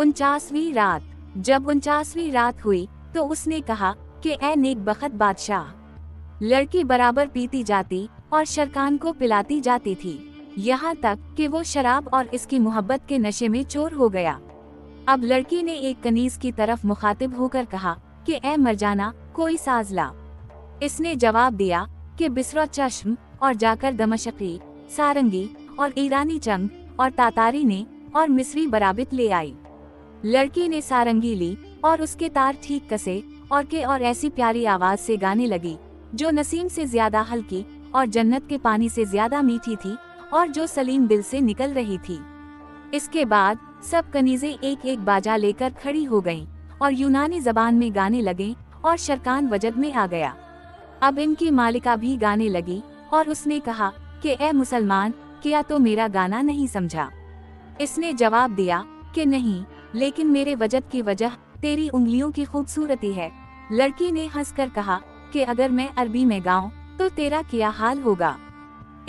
49वीं रात। जब 49वीं रात हुई तो उसने कहा कि ऐ नेक बख्त बादशाह, लड़की बराबर पीती जाती और शरकान को पिलाती जाती थी, यहाँ तक कि वो शराब और इसकी मोहब्बत के नशे में चोर हो गया। अब लड़की ने एक कनीज की तरफ मुखातिब होकर कहा कि ऐ मरजाना, कोई साज ला। इसने जवाब दिया कि बिसरा चश्म, और जाकर दमशकी, सारंगी और ईरानी चंग और तातारी ने और मिस्री बराबित ले आई। लड़की ने सारंगी ली और उसके तार ठीक कसे और ऐसी प्यारी आवाज से गाने लगी जो नसीम से ज्यादा हल्की और जन्नत के पानी से ज्यादा मीठी थी और जो सलीम दिल से निकल रही थी। इसके बाद सब कनीजें एक एक बाजा लेकर खड़ी हो गईं और यूनानी जबान में गाने लगे और शरकान वजद में आ गया। अब इनकी मालिका भी गाने लगी और उसने कहा कि ए मुसलमान, क्या तो मेरा गाना नहीं समझा? इसने जवाब दिया कि नहीं, लेकिन मेरे वजद की वजह तेरी उंगलियों की खूबसूरती है। लड़की ने हंसकर कहा कि अगर मैं अरबी में गाऊं तो तेरा क्या हाल होगा?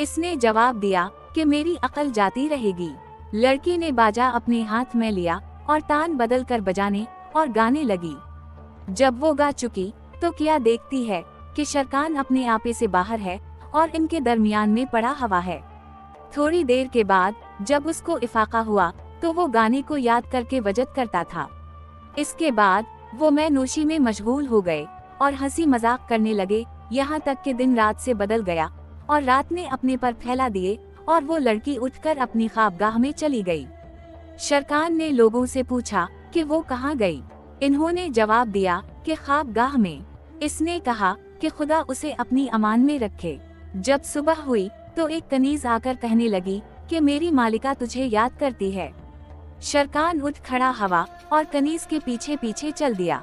इसने जवाब दिया कि मेरी अकल जाती रहेगी। लड़की ने बाजा अपने हाथ में लिया और तान बदल कर बजाने और गाने लगी। जब वो गा चुकी तो क्या देखती है कि शरकान अपने आपे से बाहर है और इनके दरमियान में पड़ा हवा है। थोड़ी देर के बाद जब उसको इफाका हुआ तो वो गाने को याद करके वजद करता था। इसके बाद वो मैं नोशी में मशगूल हो गए और हंसी मजाक करने लगे, यहाँ तक कि दिन रात से बदल गया और रात ने अपने पर फैला दिए और वो लड़की उठकर अपनी ख्वाबगाह में चली गई। शरकान ने लोगों से पूछा कि वो कहाँ गई। इन्होंने जवाब दिया कि ख्वाबगाह में। इसने कहा कि खुदा उसे अपनी अमान में रखे। जब सुबह हुई तो एक कनीज आकर कहने लगी कि मेरी मालिका तुझे याद करती है। शरकान उठ खड़ा हवा और कनीज के पीछे पीछे चल दिया।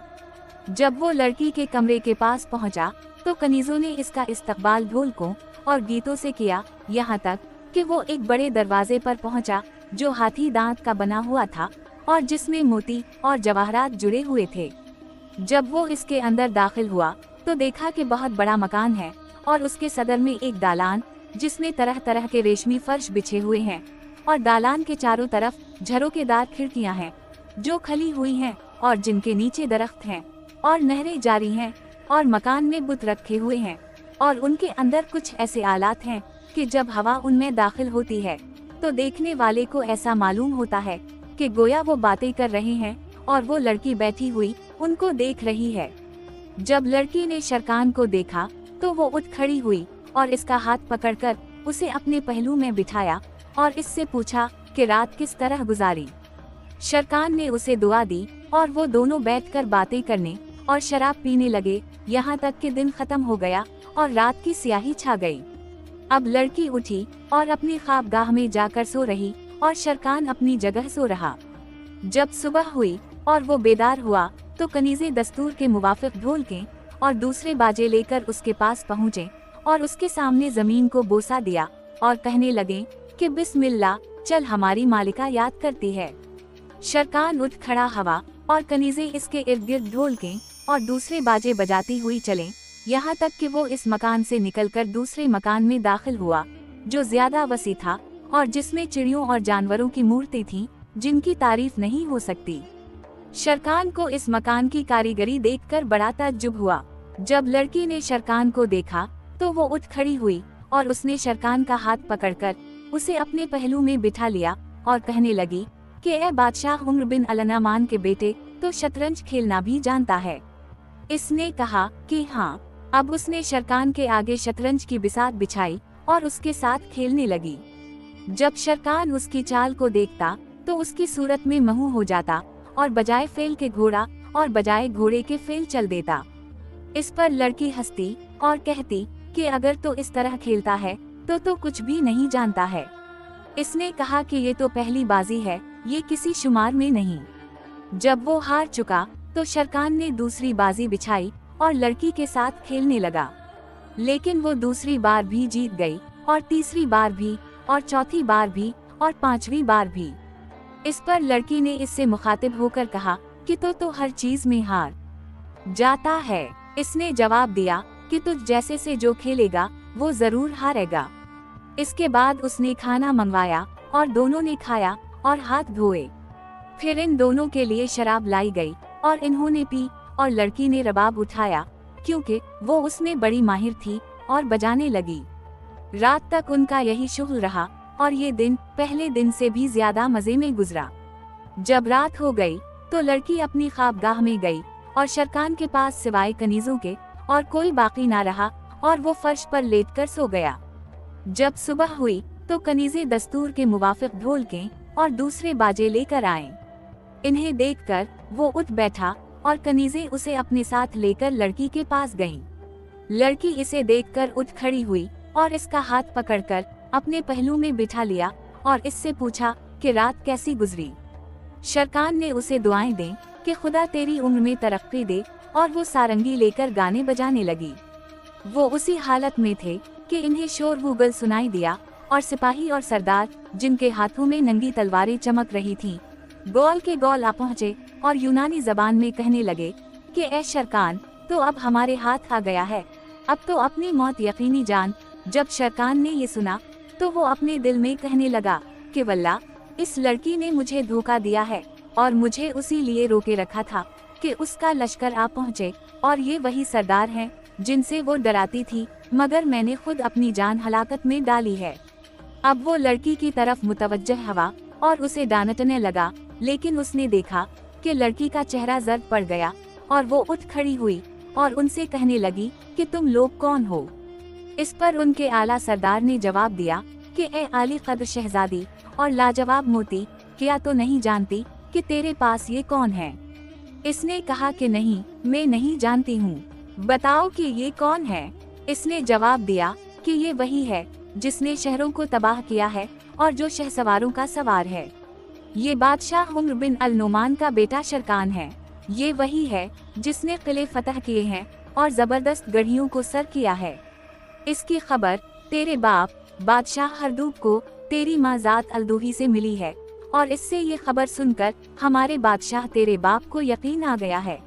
जब वो लड़की के कमरे के पास पहुंचा तो कनीजों ने इसका इस्तकबाल ढोलकों और गीतों से किया, यहाँ तक कि वो एक बड़े दरवाजे पर पहुंचा जो हाथी दांत का बना हुआ था और जिसमें मोती और जवाहरात जुड़े हुए थे। जब वो इसके अंदर दाखिल हुआ तो देखा कि बहुत बड़ा मकान है और उसके सदर में एक दालान जिसमें तरह तरह के रेशमी फर्श बिछे हुए हैं और दालान के चारों तरफ झरोकेदार खिड़कियां हैं जो खली हुई हैं और जिनके नीचे दरख्त हैं और नहरें जारी हैं और मकान में बुत रखे हुए हैं और उनके अंदर कुछ ऐसे आलात हैं कि जब हवा उनमें दाखिल होती है तो देखने वाले को ऐसा मालूम होता है कि गोया वो बातें कर रहे हैं और वो लड़की बैठी हुई उनको देख रही है। जब लड़की ने शरकान को देखा तो वो उठ खड़ी हुई और इसका हाथ पकड़कर उसे अपने पहलू में बिठाया और इससे पूछा कि रात किस तरह गुजारी। शरकान ने उसे दुआ दी और वो दोनों बैठकर बातें करने और शराब पीने लगे, यहाँ तक कि दिन खत्म हो गया और रात की स्याही छा गई। अब लड़की उठी और अपनी ख्वाबगाह में जाकर सो रही और शरकान अपनी जगह सो रहा। जब सुबह हुई और वो बेदार हुआ तो कनीज़े दस्तूर के मुवाफिक ढोलके और दूसरे बाजे लेकर उसके पास पहुँचे और उसके सामने जमीन को बोसा दिया और कहने लगे कि बिस्मिल्लाह, चल हमारी मालिका याद करती है। शरकान उठ खड़ा हवा और कनीज़े इसके इर्द गिर्द ढोलके और दूसरे बाजे बजाती हुई चले, यहाँ तक कि वो इस मकान से निकलकर दूसरे मकान में दाखिल हुआ जो ज्यादा वसी था और जिसमें चिड़ियों और जानवरों की मूर्ति थी जिनकी तारीफ नहीं हो सकती। शरकान को इस मकान की कारीगरी देखकर बड़ा ताज्जुब हुआ। जब लड़की ने शरकान को देखा तो वो उठ खड़ी हुई और उसने शरकान का हाथ पकड़कर उसे अपने पहलू में बिठा लिया और कहने लगी कि ए बादशाह उम्र बिन अलनामान के बेटे, तो शतरंज खेलना भी जानता है? इसने कहा कि हाँ। अब उसने शरकान के आगे शतरंज की बिसात बिछाई और उसके साथ खेलने लगी। जब शरकान उसकी चाल को देखता तो उसकी सूरत में महू हो जाता और बजाय फेल के घोड़ा और बजाय घोड़े के फेल चल देता। इस पर लड़की हंसती और कहती कि अगर तो इस तरह खेलता है तो कुछ भी नहीं जानता है। इसने कहा कि ये तो पहली बाजी है, ये किसी शुमार में नहीं। जब वो हार चुका तो शरकान ने दूसरी बाजी बिछाई और लड़की के साथ खेलने लगा, लेकिन वो दूसरी बार भी जीत गई और तीसरी बार भी और चौथी बार भी और पांचवी बार भी। इस पर लड़की ने इससे मुखातिब होकर कहा कि तो हर चीज में हार जाता है। इसने जवाब दिया कि तुझ जैसे से जो खेलेगा वो जरूर हारेगा। इसके बाद उसने खाना मंगवाया और दोनों ने खाया और हाथ धोए। फिर इन दोनों के लिए शराब लाई गई और इन्होंने पी और लड़की ने रबाब उठाया क्योंकि वो उसमें बड़ी माहिर थी और बजाने लगी। रात तक उनका यही शुगल रहा और ये दिन पहले दिन से भी ज्यादा मजे में गुजरा। जब रात हो गई तो लड़की अपनी ख्वाबगाह में गई और शरकान के पास सिवाय कनीजों के और कोई बाकी ना रहा और वो फर्श पर लेटकर सो गया। जब सुबह हुई तो कनीजे दस्तूर के मुवाफिक ढोलके और दूसरे बाजे लेकर आए। इन्हें देखकर वो उठ बैठा और कनीजे उसे अपने साथ लेकर लड़की के पास गईं। लड़की इसे देखकर उठ खड़ी हुई और इसका हाथ पकड़कर अपने पहलू में बिठा लिया और इससे पूछा कि रात कैसी गुजरी। शरकान ने उसे दुआएं दें कि खुदा तेरी उम्र में तरक्की दे और वो सारंगी लेकर गाने बजाने लगी। वो उसी हालत में थे कि इन्हें शोर वुगल सुनाई दिया और सिपाही और सरदार जिनके हाथों में नंगी तलवारें चमक रही थीं, गौल के गौल आ पहुँचे और यूनानी जबान में कहने लगे कि ए शरकान, तो अब हमारे हाथ आ गया है, अब तो अपनी मौत यकीनी जान। जब शरकान ने ये सुना तो वो अपने दिल में कहने लगा कि वल्लाह, इस लड़की ने मुझे धोखा दिया है और मुझे उसी लिए रोके रखा था कि उसका लश्कर आ पहुँचे और ये वही सरदार हैं जिनसे वो डराती थी, मगर मैंने खुद अपनी जान हलाकत में डाली है। अब वो लड़की की तरफ मुतवज्जह हुआ और उसे डांटने लगा, लेकिन उसने देखा कि लड़की का चेहरा जर्द पड़ गया और वो उठ खड़ी हुई और उनसे कहने लगी कि तुम लोग कौन हो। इस पर उनके आला सरदार ने जवाब दिया कि ए आली कद्र शहजादी और लाजवाब मोती, क्या तो नहीं जानती कि तेरे पास ये कौन है। इसने कहा कि नहीं, मैं नहीं जानती हूँ, बताओ कि ये कौन है। इसने जवाब दिया कि ये वही है जिसने शहरों को तबाह किया है और जो शहसवारों का सवार है। ये बादशाह उम्र बिन अल नुमान का बेटा शरकान है। ये वही है जिसने किले फतह किए हैं और जबरदस्त गढ़ियों को सर किया है। इसकी खबर तेरे बाप बादशाह हरदूब को तेरी माँ ज़ात अलदूही से मिली है और इससे ये खबर सुनकर हमारे बादशाह तेरे बाप को यकीन आ गया है।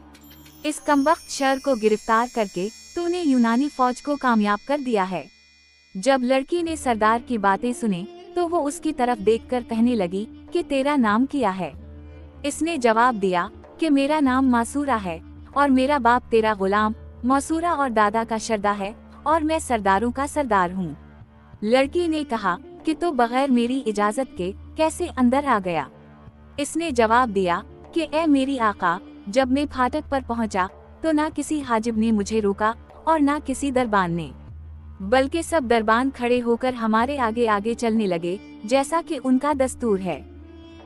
इस कमबख्त शर को गिरफ्तार करके तूने यूनानी फौज को कामयाब कर दिया है। जब लड़की ने सरदार की बातें सुनी तो वो उसकी तरफ देखकर कहने लगी कि तेरा नाम क्या है। इसने जवाब दिया कि मेरा नाम मासूरा है और मेरा बाप तेरा गुलाम मौसूरा और दादा का शरदा है और मैं सरदारों का सरदार हूँ। लड़की ने कहा कि तो बगैर मेरी इजाजत के कैसे अंदर आ गया। इसने जवाब दिया कि ए मेरी आका, जब मैं फाटक पर पहुँचा तो ना किसी हाजिब ने मुझे रोका और ना किसी दरबान ने, बल्कि सब दरबान खड़े होकर हमारे आगे आगे चलने लगे जैसा कि उनका दस्तूर है।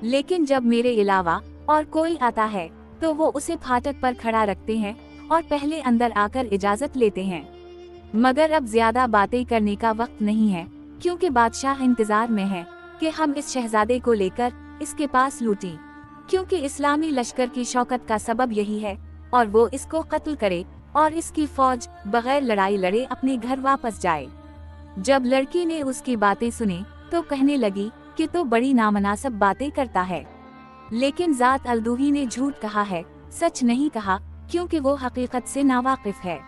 लेकिन जब मेरे अलावा और कोई आता है तो वो उसे फाटक पर खड़ा रखते हैं और पहले अंदर आकर इजाजत लेते हैं। मगर अब ज्यादा बातें करने का वक्त नहीं है, क्योंकि बादशाह इंतजार में है कि हम इस शहजादे को लेकर इसके पास लूटें, क्योंकि इस्लामी लश्कर की शौकत का सबब यही है और वो इसको कत्ल करे और इसकी फौज बगैर लड़ाई लड़े अपने घर वापस जाए। जब लड़की ने उसकी बातें सुनी तो कहने लगी कि तो बड़ी नामनासिब बातें करता है, लेकिन ज़ात अलदूही ने झूठ कहा है, सच नहीं कहा, क्योंकि वो हकीकत से नावाकिफ है।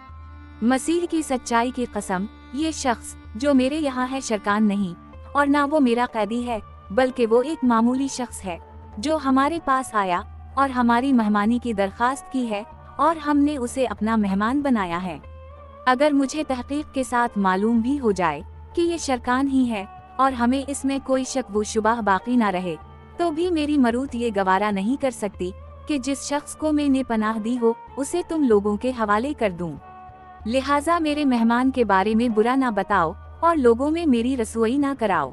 मसीह की सच्चाई की कसम, ये शख्स जो मेरे यहाँ है शरकान नहीं और ना वो मेरा कैदी है, बल्कि वो एक मामूली शख्स है जो हमारे पास आया और हमारी मेहमानी की दरखास्त की है और हमने उसे अपना मेहमान बनाया है। अगर मुझे तहकीक के साथ मालूम भी हो जाए कि ये शरकान ही है और हमें इसमें कोई शक व शुबह बाकी ना रहे, तो भी मेरी मरूत ये गवारा नहीं कर सकती कि जिस शख्स को मैंने पनाह दी हो उसे तुम लोगों के हवाले कर दूं। लिहाजा मेरे मेहमान के बारे में बुरा ना बताओ और लोगों में मेरी रसोई ना कराओ,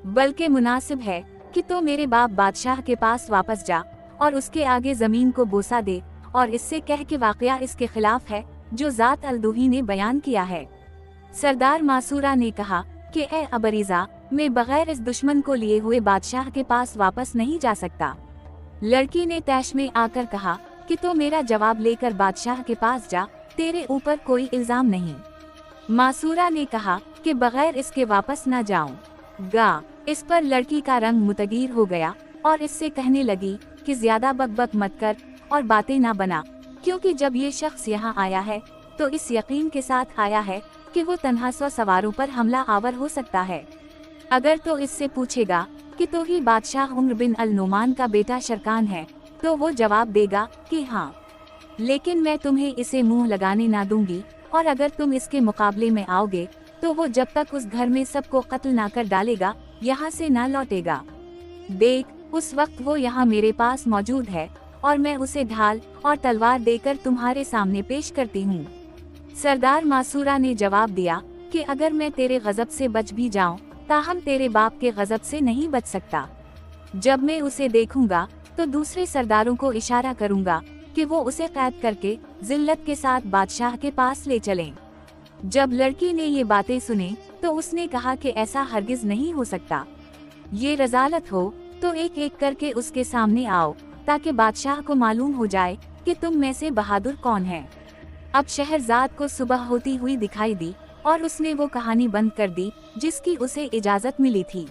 बल्कि मुनासिब है कि तो मेरे बाप बादशाह के पास वापस जा और उसके आगे जमीन को बोसा दे और इससे कह के वाकया इसके खिलाफ है जो ज़ात अलदूही ने बयान किया है। सरदार मासूरा ने कहा कि ए अबरीजा, मैं बगैर इस दुश्मन को लिए हुए बादशाह के पास वापस नहीं जा सकता। लड़की ने तैश में आकर कहा कि तो मेरा जवाब लेकर बादशाह के पास जा, तेरे ऊपर कोई इल्जाम नहीं। मासूरा ने कहा कि बगैर इसके वापस न जाऊंगा। इस पर लड़की का रंग मुतगीर हो गया और इससे कहने लगी कि ज्यादा बकबक मत कर और बातें ना बना, क्योंकि जब ये शख्स यहाँ आया है तो इस यकीन के साथ आया है कि वो तन्हा 100 सवारों पर हमला आवर हो सकता है। अगर तो इससे पूछेगा कि तो ही बादशाह उम्र बिन अल नुमान का बेटा शरकान है, तो वो जवाब देगा कि हाँ, लेकिन मैं तुम्हें इसे मुंह लगाने ना दूंगी, और अगर तुम इसके मुकाबले में आओगे तो वो जब तक उस घर में सबको कत्ल ना कर डालेगा यहाँ से ना लौटेगा। देख, उस वक्त वो यहाँ मेरे पास मौजूद है और मैं उसे ढाल और तलवार देकर तुम्हारे सामने पेश करती हूँ। सरदार मासूरा ने जवाब दिया कि अगर मैं तेरे गजब से बच भी जाऊं, ताहम तेरे बाप के गजब से नहीं बच सकता। जब मैं उसे देखूंगा तो दूसरे सरदारों को इशारा करूंगा कि वो उसे कैद करके जिल्लत के साथ बादशाह के पास ले चलें। जब लड़की ने ये बातें सुने तो उसने कहा कि ऐसा हरगिज नहीं हो सकता। ये रजालत हो तो एक एक करके उसके सामने आओ, ताकि बादशाह को मालूम हो जाए कि तुम में से बहादुर कौन है। अब शहरजाद को सुबह होती हुई दिखाई दी और उसने वो कहानी बंद कर दी जिसकी उसे इजाजत मिली थी।